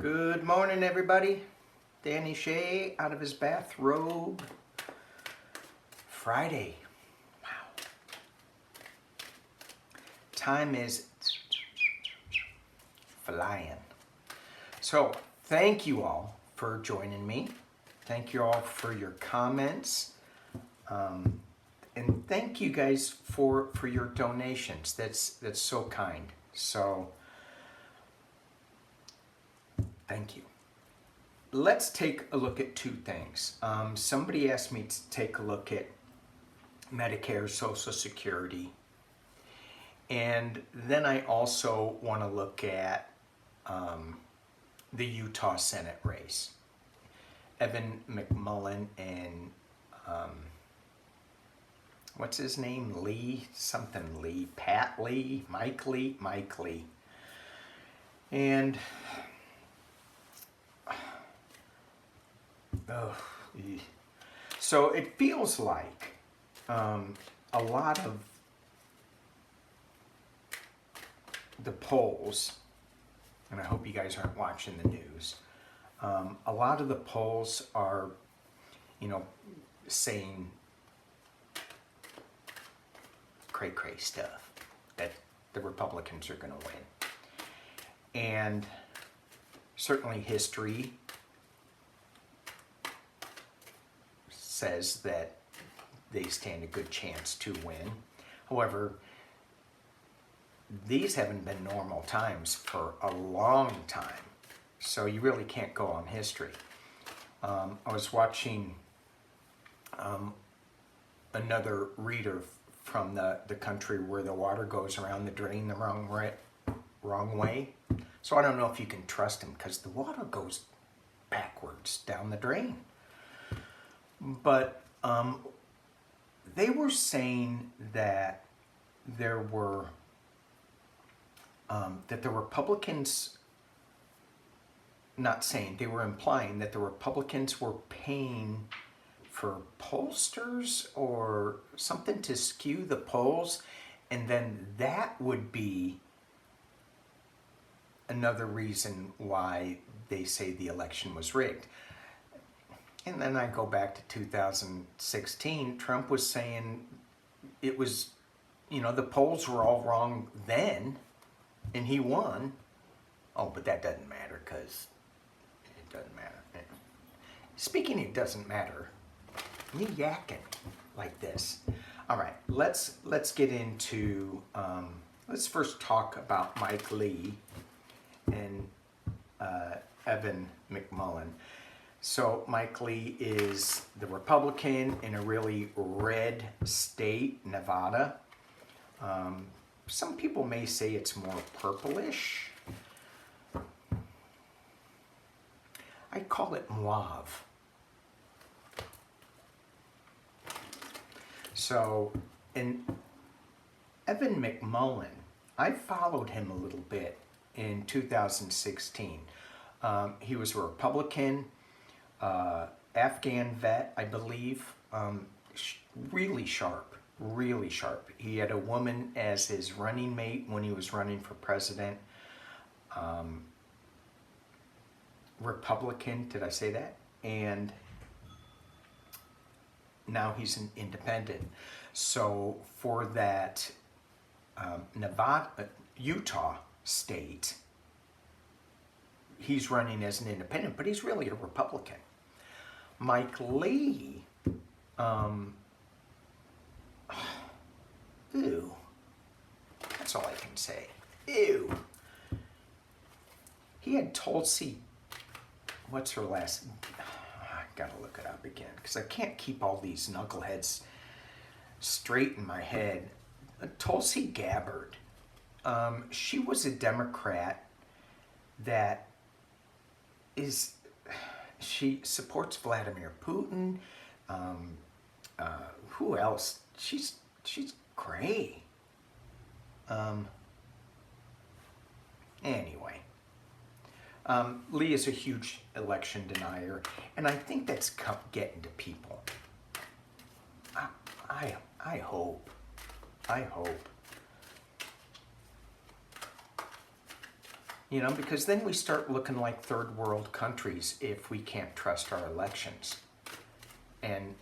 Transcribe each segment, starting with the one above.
Good morning, everybody. Danny Shea out of his bathrobe. Friday. Wow. Time is flying. So, thank you all for joining me. Thank you all for your comments. And thank you guys for your donations. That's so kind. So, thank you. Let's take a look at two things. Somebody asked me to take a look at Medicare, Social Security, and then I also want to look at the Utah Senate race. Evan McMullen and what's his name? Lee? Something Lee. Pat Lee? Mike Lee? Mike Lee. And so it feels like a lot of the polls, and I hope you guys aren't watching the news, a lot of the polls are, saying cray-cray stuff, that the Republicans are going to win. And certainly history says that they stand a good chance to win. However, these haven't been normal times for a long time, so you really can't go on history. I was watching another reader from the country where the water goes around the drain the wrong way. So I don't know if you can trust him because the water goes backwards down the drain. But they were saying that there were that the Republicans, not saying, they were implying that the Republicans were paying for pollsters or something to skew the polls, and then that would be another reason why they say the election was rigged. And then I go back to 2016, Trump was saying it was, the polls were all wrong then, and he won. Oh, but that doesn't matter because it doesn't matter. Speaking it doesn't matter, me yakking like this. All right, let's get into, let's first talk about Mike Lee and Evan McMullen. So Mike Lee is the Republican in a really red state, Nevada. Some people may say it's more purplish. I call it mauve. So, and Evan McMullen, I followed him a little bit in 2016. He was a Republican. Afghan vet, I believe, really sharp. He had a woman as his running mate when he was running for president. Republican, did I say that? And now he's an independent. So for that Utah state, he's running as an independent, but he's really a Republican. Mike Lee, ew, that's all I can say, ew. He had Tulsi, what's her last, I gotta look it up again, because I can't keep all these knuckleheads straight in my head. Tulsi Gabbard, she was a Democrat that is, she supports Vladimir Putin. Who else? She's gray. Anyway, Lee is a huge election denier, and I think that's getting to people. I hope. You know, because then we start looking like third world countries if we can't trust our elections. And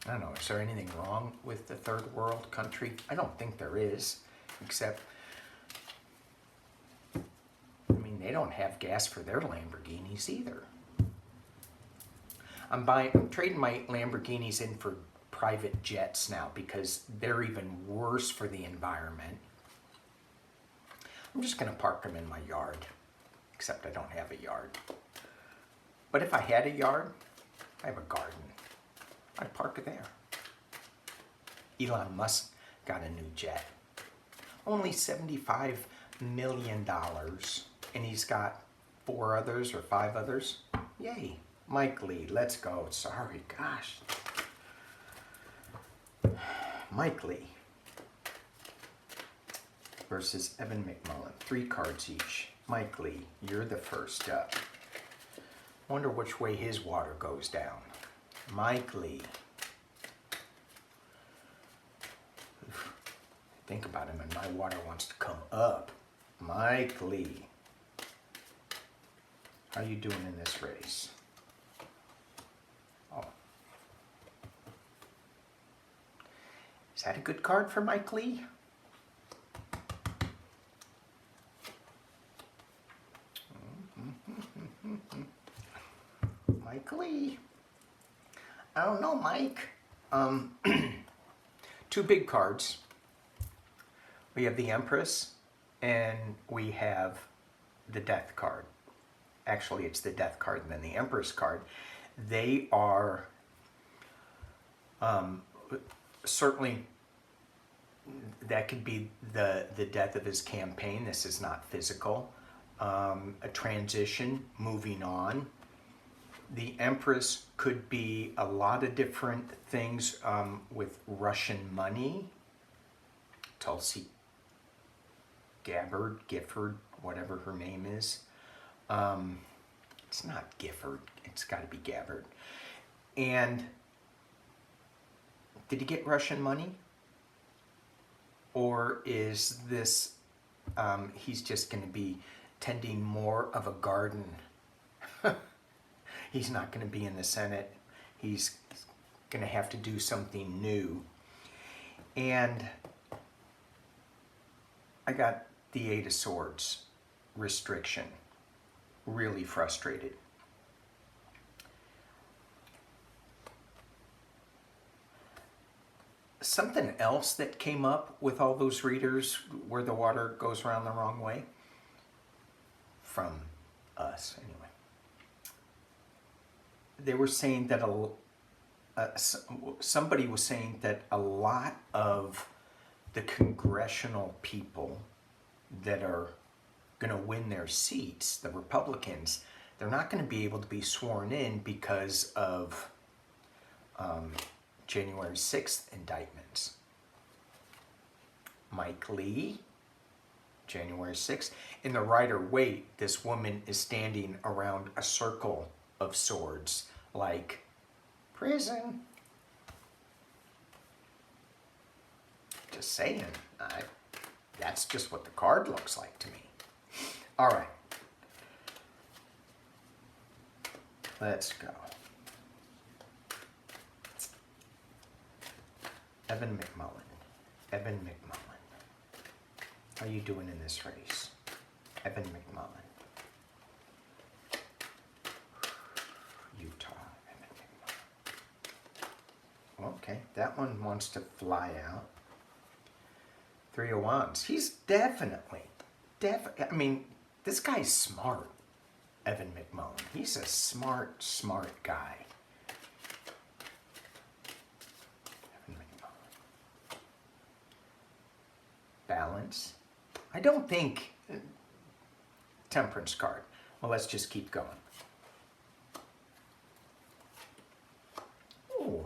I don't know, is there anything wrong with the third world country? I don't think there is, except, I mean, they don't have gas for their Lamborghinis either. I'm trading my Lamborghinis in for private jets now because they're even worse for the environment. I'm just going to park them in my yard, except I don't have a yard. But if I had a yard, I have a garden, I'd park it there. Elon Musk got a new jet. Only $75 million, and he's got 4 others or 5 others. Yay. Mike Lee, let's go. Sorry, gosh. Mike Lee versus Evan McMullin. 3 cards each. Mike Lee, you're the first up. Wonder which way his water goes down. Mike Lee. Think about him and my water wants to come up. Mike Lee. How you doing in this race? Oh. Is that a good card for Mike Lee? Mike Lee. I don't know, Mike. 2 big cards. We have the Empress and we have the Death card. Actually, it's the Death card and then the Empress card. They are certainly, that could be the death of his campaign. This is not physical. A transition, moving on. The Empress could be a lot of different things with Russian money. Tulsi Gabbard, Gifford, whatever her name is. It's not Gifford, it's got to be Gabbard. And did he get Russian money? Or is this, he's just going to be tending more of a garden? He's not going to be in the Senate. He's going to have to do something new. And I got the 8 of Swords, restriction. Really frustrated. Something else that came up with all those readers where the water goes around the wrong way, from us anyway. They were saying that somebody was saying that a lot of the congressional people that are going to win their seats, the Republicans, they're not going to be able to be sworn in because of January 6th indictments. Mike Lee, January 6th. In the Rider-Waite, this woman is standing around a circle of swords, like prison. Just saying, that's just what the card looks like to me. All right, let's go. Evan McMullin. Evan McMullin. How you doing in this race? Evan McMullin. Utah. Evan McMullin. Okay, that one wants to fly out. 3 of Wands. He's definitely, I mean, this guy's smart, Evan McMullin. He's a smart guy. Evan McMullin. Balance. I don't think, Temperance card. Well, let's just keep going. Oh,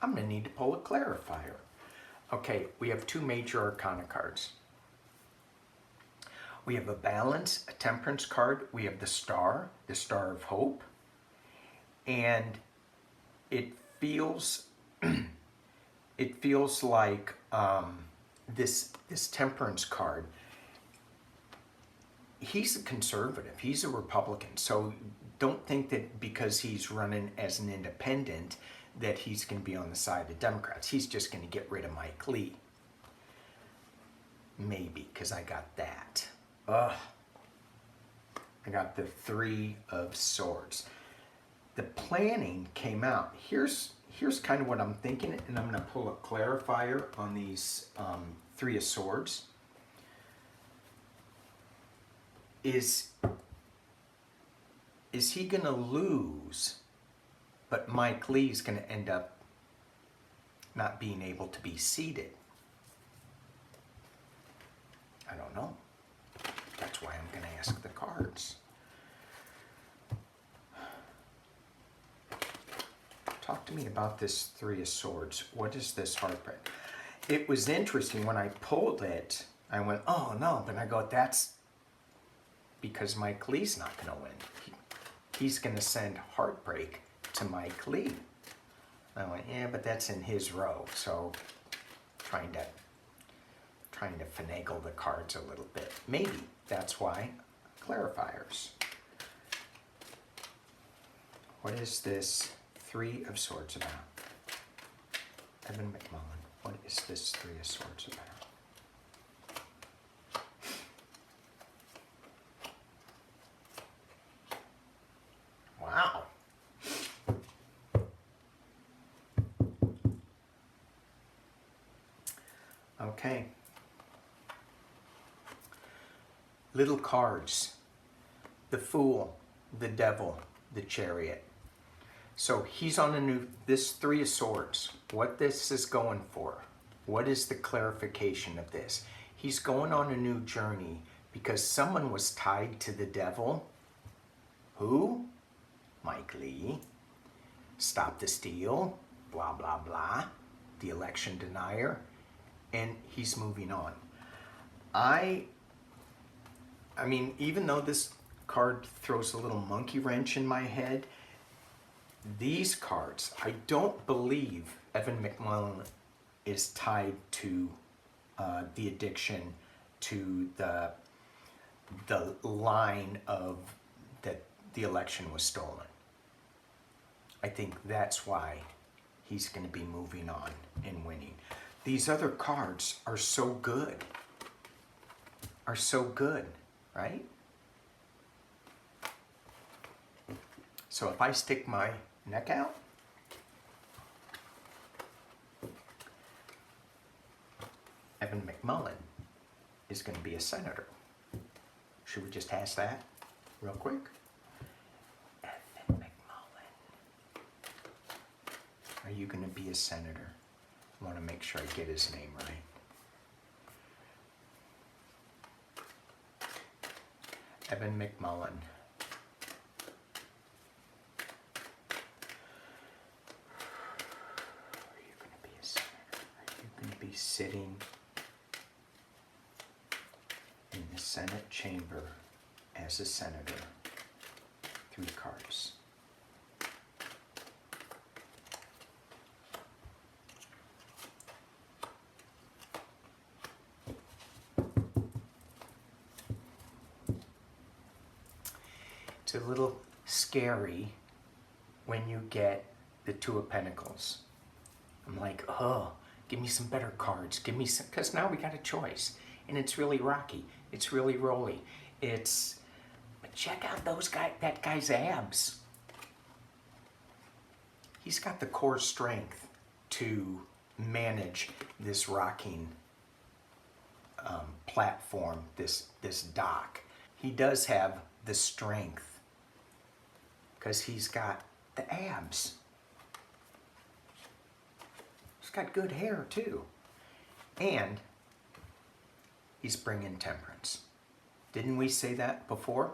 I'm going to need to pull a clarifier. Okay, we have 2 major arcana cards. We have a Balance, a Temperance card. We have the Star of Hope. And it feels like this temperance card, he's a conservative, he's a Republican, so don't think that because he's running as an independent that he's going to be on the side of Democrats. He's just going to get rid of Mike Lee. Maybe, because I got that. Ugh. I got the Three of Swords. The planning came out. Here's kind of what I'm thinking, and I'm going to pull a clarifier on these Three of Swords. Is he going to lose, but Mike Lee's going to end up not being able to be seated? I don't know. That's why I'm going to ask the cards. Talk to me about this Three of Swords. What is this heartbreak? It was interesting when I pulled it. I went, oh no, but I go, that's because Mike Lee's not going to win. He's going to send heartbreak to Mike Lee. I went, yeah, but that's in his row. So trying to finagle the cards a little bit. Maybe that's why. Clarifiers. What is this Three of Swords about? Evan McMullen, what is this Three of Swords about? Wow. Okay. Little cards. The Fool, the Devil, the Chariot. So he's on this Three of Swords. What this is going for. What is the clarification of this? He's going on a new journey because someone was tied to the devil. Who? Mike Lee. Stop the steal. Blah, blah, blah. The election denier. And he's moving on. I mean, even though this card throws a little monkey wrench in my head, these cards, I don't believe Evan McMullen is tied to the addiction, to the line of that the election was stolen. I think that's why he's going to be moving on and winning. These other cards are so good. Right? So if I stick my neck out, Evan McMullen is going to be a senator. Should we just ask that real quick? Evan McMullen, are you going to be a senator? I want to make sure I get his name right. Evan McMullen. Are you going to be a senator? Are you going to be sitting in the Senate chamber as a senator? 3 cards. It's a little scary when you get the Two of Pentacles. I'm like, oh, give me some better cards. Give me some, because now we got a choice. And it's really rocky. It's really rolly. But check out that guy's abs. He's got the core strength to manage this rocking platform, this dock. He does have the strength because he's got the abs. He's got good hair too. And he's bringing temperance. Didn't we say that before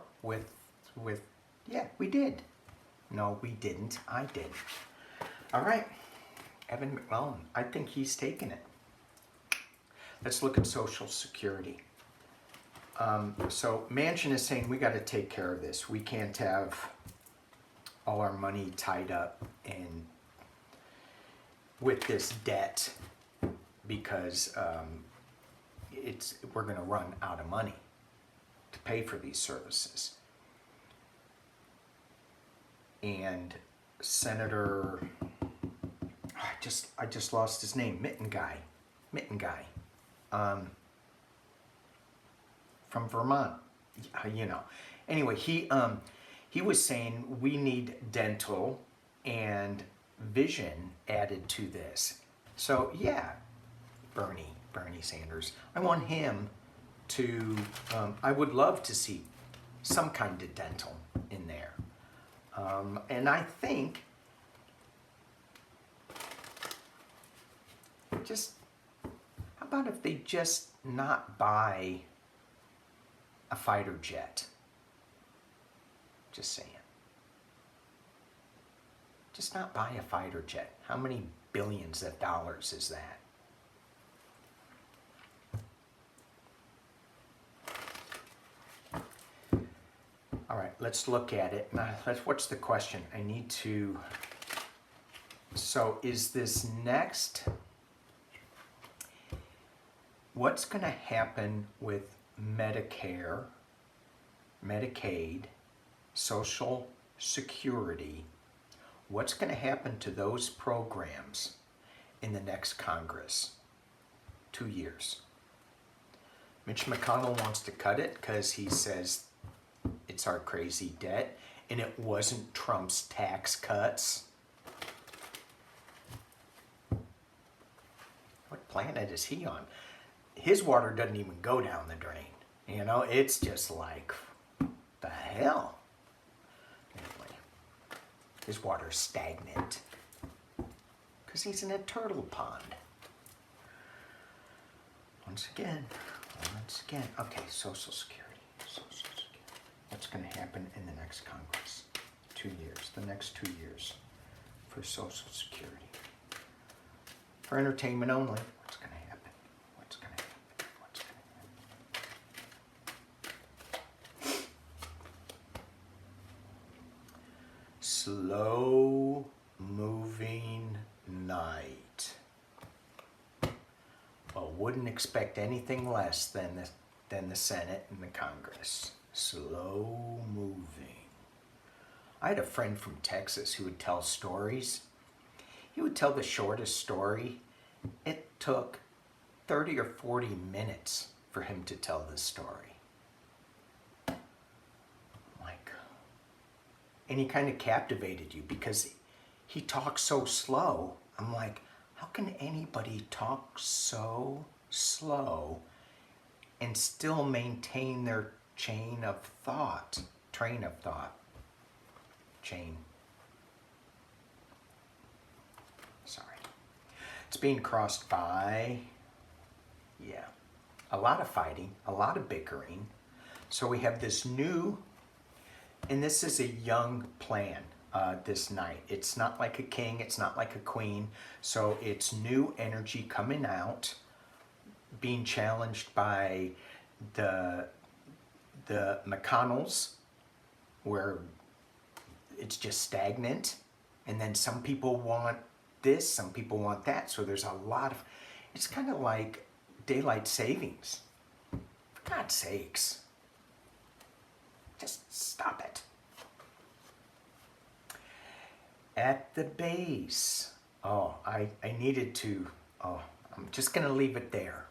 yeah, we did. No, we didn't. I did. All right. Evan McMullen, I think he's taking it. Let's look at Social Security. So Manchin is saying we got to take care of this. We can't have all our money tied up with this debt because we're going to run out of money to pay for these services. And Senator, I just lost his name, Mitten guy, from Vermont, you know. Anyway, he was saying we need dental and vision added to this. So yeah, Bernie Sanders, I want him to, I would love to see some kind of dental in there. And I think just, how about if they just not buy a fighter jet? Just saying. Just not buy a fighter jet. How many billions of dollars is that? All right, let's look at it. What's the question? I need to, so is this next, what's going to happen with Medicare, Medicaid, Social Security? What's going to happen to those programs in the next Congress? 2 years. Mitch McConnell wants to cut it because he says it's our crazy debt, and it wasn't Trump's tax cuts. What planet is he on? His water doesn't even go down the drain. You know, it's just like, the hell? Anyway, his water's stagnant because he's in a turtle pond. Once again, okay, Social Security. What's going to happen in the next Congress? 2 years, the next 2 years for Social Security. For entertainment only, what's going to happen? What's going to happen? What's going to happen? Slow moving night. Well, wouldn't expect anything less than the Senate and the Congress. Slow moving. I had a friend from Texas who would tell stories. He would tell the shortest story. It took 30 or 40 minutes for him to tell this story. Like, and he kind of captivated you because he talks so slow. I'm like, how can anybody talk so slow and still maintain their train of thought. Sorry. It's being crossed by, yeah, a lot of fighting, a lot of bickering. So we have this new, and this is a young plan this night. It's not like a king, it's not like a queen. So it's new energy coming out, being challenged by the McConnells, where it's just stagnant, and then some people want this, some people want that, so there's a lot of, it's kind of like daylight savings. For God's sakes, just stop it. At the base, I needed to, I'm just gonna leave it there.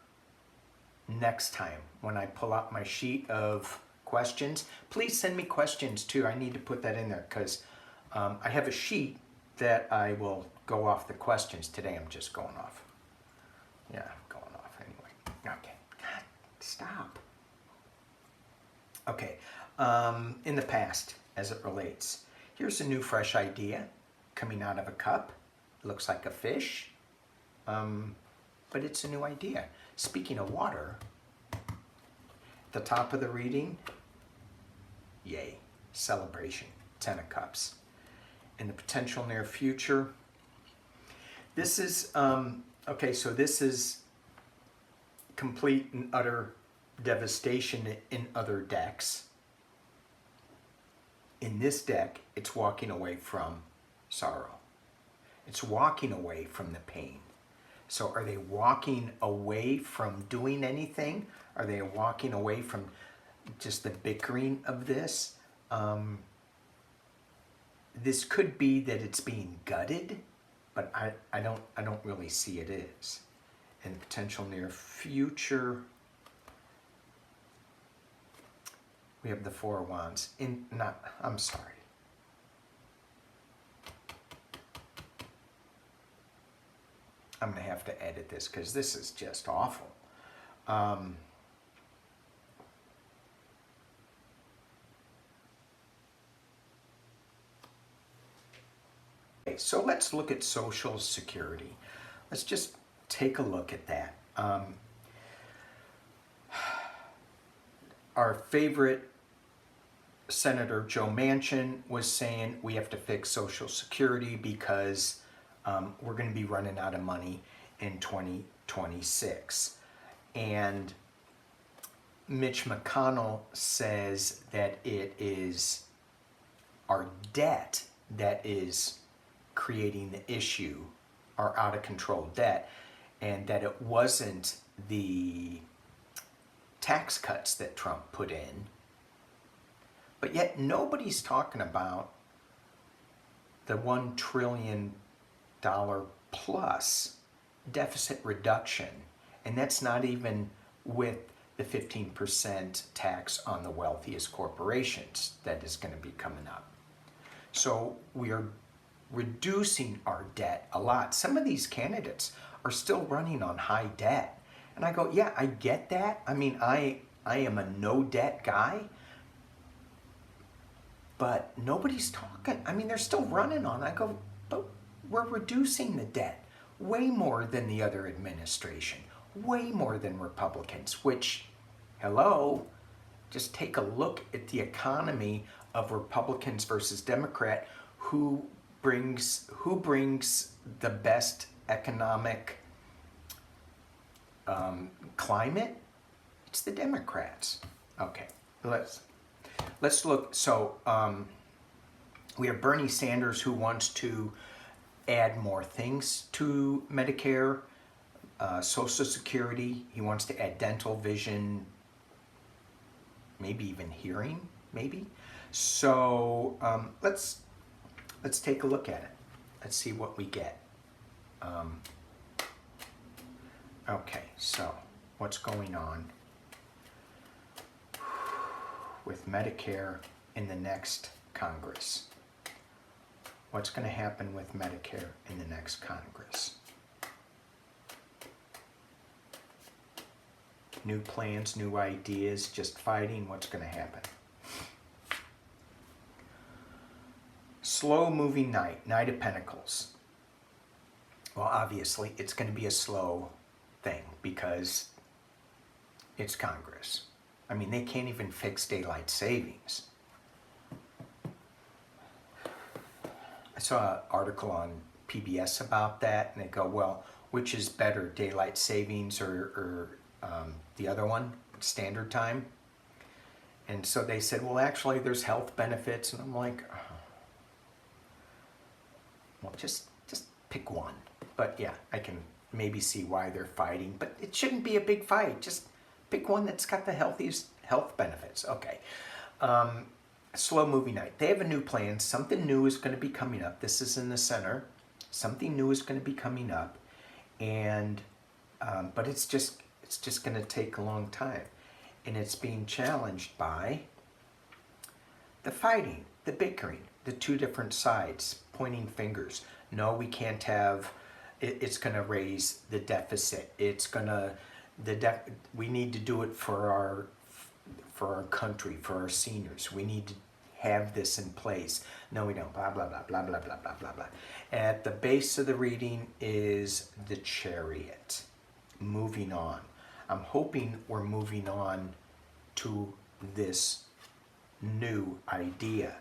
Next time, when I pull out my sheet of questions, please send me questions too. I need to put that in there because I have a sheet that I will go off the questions. Today I'm just going off. Yeah, I'm going off anyway. Okay, God, stop. Okay, in the past, as it relates, here's a new fresh idea coming out of a cup. It looks like a fish, but it's a new idea. Speaking of water, the top of the reading, yay, celebration, 10 of Cups. In the potential near future, this is, okay, so this is complete and utter devastation in other decks. In this deck, it's walking away from sorrow. It's walking away from the pain. So are they walking away from doing anything? Are they walking away from just the bickering of this? This could be that it's being gutted, but I don't really see it is. In potential near future, we have the Four of Wands. I'm sorry. I'm going to have to edit this because this is just awful. Okay, so let's look at Social Security. Let's just take a look at that. Our favorite Senator Joe Manchin was saying we have to fix Social Security because we're going to be running out of money in 2026. And Mitch McConnell says that it is our debt that is creating the issue, our out of control debt, and that it wasn't the tax cuts that Trump put in. But yet nobody's talking about the $1 trillion plus deficit reduction, and that's not even with the 15% tax on the wealthiest corporations that is going to be coming up. So we are reducing our debt a lot. Some of these candidates are still running on high debt, and I go, yeah, I get that. I mean, I am a no debt guy, but nobody's talking. I mean, they're still running on. I go, but we're reducing the debt way more than the other administration, way more than Republicans, which, hello, just take a look at the economy of Republicans versus Democrat. Who brings the best economic climate? It's the Democrats. Okay, let's look. So we have Bernie Sanders, who wants to add more things to Medicare, Social Security. He wants to add dental, vision, maybe even hearing, maybe. So let's take a look at it. Let's see what we get. Okay, so what's going on with Medicare in the next Congress? What's going to happen with Medicare in the next Congress? New plans, new ideas, just fighting. What's going to happen? Slow moving night, Knight of Pentacles. Well, obviously, it's going to be a slow thing because it's Congress. I mean, they can't even fix daylight savings. I saw an article on PBS about that, and they go, well, which is better, daylight savings or the other one, standard time? And so they said, well, actually, there's health benefits. And I'm like, oh. Well, just pick one. But yeah, I can maybe see why they're fighting, but it shouldn't be a big fight. Just pick one that's got the healthiest health benefits. Okay. Slow moving night. They have a new plan. Something new is going to be coming up. This is in the center. Something new is going to be coming up, and but it's just going to take a long time, and it's being challenged by the fighting, the bickering, the two different sides pointing fingers. No, we can't have. It's going to raise the deficit. It's going to we need to do it for our country, for our seniors. We need to have this in place. No, we don't. Blah, blah, blah, blah, blah, blah, blah, blah, blah. At the base of the reading is the Chariot. Moving on. I'm hoping we're moving on to this new idea.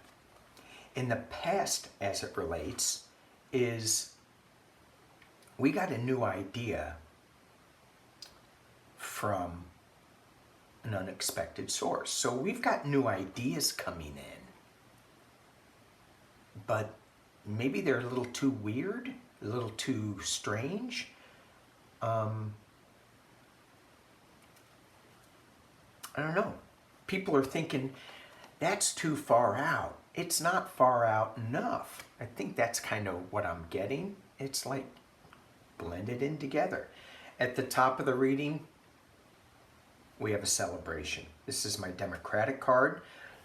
In the past, as it relates, is we got a new idea from an unexpected source. So we've got new ideas coming in, but maybe they're a little too weird, a little too strange. I don't know. People are thinking, that's too far out. It's not far out enough. I think that's kind of what I'm getting. It's like blended in together. At the top of the reading, we have a celebration. This is my Democratic card.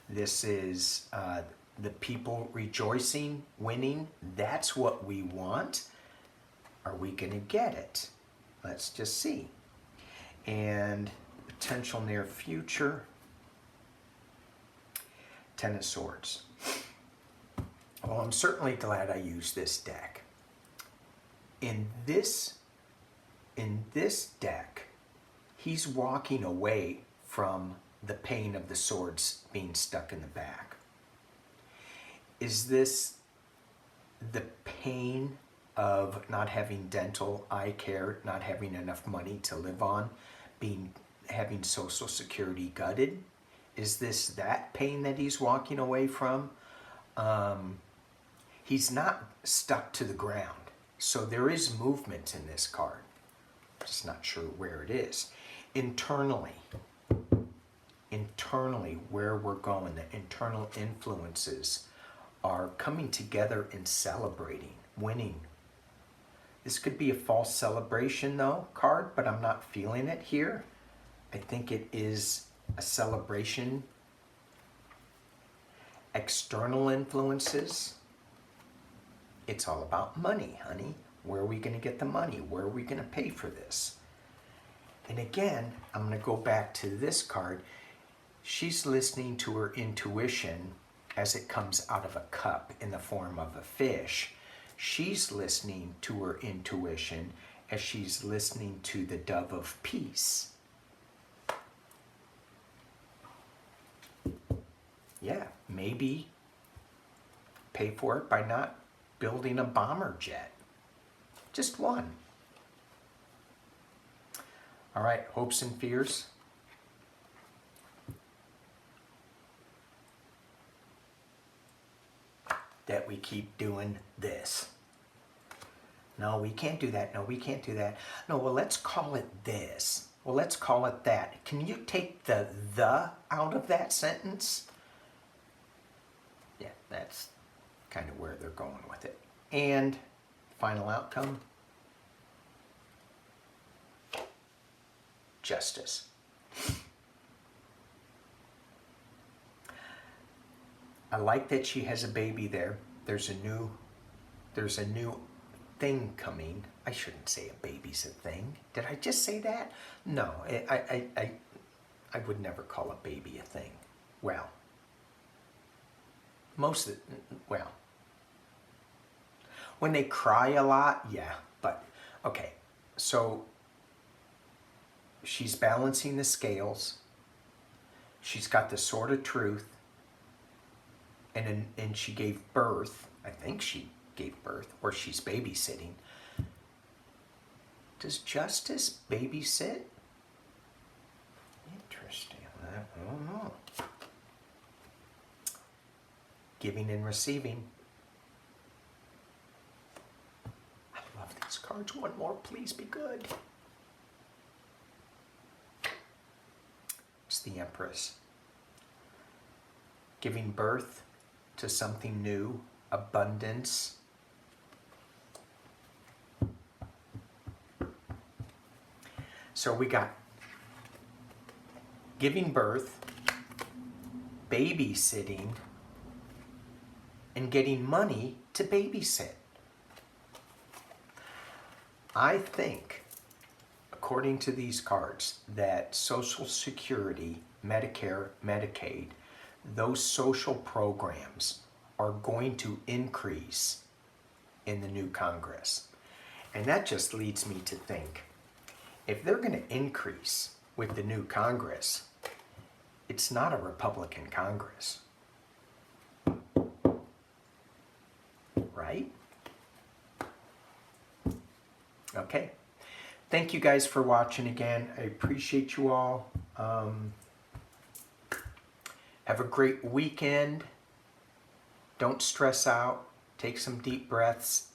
This is the people rejoicing, winning. That's what we want. Are we going to get it? Let's just see. And potential near future. Ten of Swords. Well, I'm certainly glad I used this deck. In this deck, he's walking away from the pain of the swords being stuck in the back. Is this the pain of not having dental eye care, not having enough money to live on, having Social Security gutted? Is this that pain that he's walking away from? He's not stuck to the ground. So there is movement in this card. Just not sure where it is. Internally, where we're going, the internal influences are coming together and celebrating, winning. This could be a false celebration though card, but I'm not feeling it here. I think it is a celebration. External influences. It's all about money, honey. Where are we going to get the money? Where are we going to pay for this? And again, I'm going to go back to this card. She's listening to her intuition as it comes out of a cup in the form of a fish. She's listening to her intuition as she's listening to the dove of peace. Yeah, maybe pay for it by not building a bomber jet. Just one. All right, hopes and fears. That we keep doing this. No, we can't do that. No, we can't do that. No, well, let's call it this. Well, let's call it that. Can you take the out of that sentence? Yeah, that's kind of where they're going with it. And final outcome, justice. I like that she has a baby there. There's a new thing coming. I shouldn't say a baby's a thing. Did I just say that? No, I would never call a baby a thing. Well, when they cry a lot, yeah, but okay. So she's balancing the scales. She's got the sword of truth. And she gave birth. I think she gave birth, or she's babysitting. Does justice babysit? Interesting. I don't know. Giving and receiving. I love these cards. One more, please be good. It's the Empress. Giving birth to something new, abundance. So we got giving birth, babysitting, and getting money to babysit. I think, according to these cards, that Social Security, Medicare, Medicaid, those social programs are going to increase in the new Congress. And that just leads me to think, if they're going to increase with the new Congress, it's not a Republican Congress. Right? Okay. Thank you guys for watching again. I appreciate you all. Have a great weekend. Don't stress out. Take some deep breaths.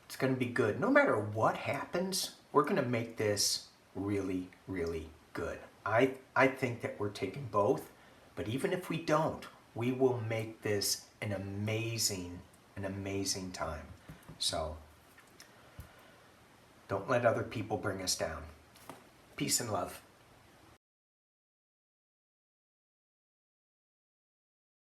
It's going to be good. No matter what happens, we're going to make this really, really good. I think that we're taking both, but even if we don't, we will make this an amazing time. So don't let other people bring us down. Peace and love.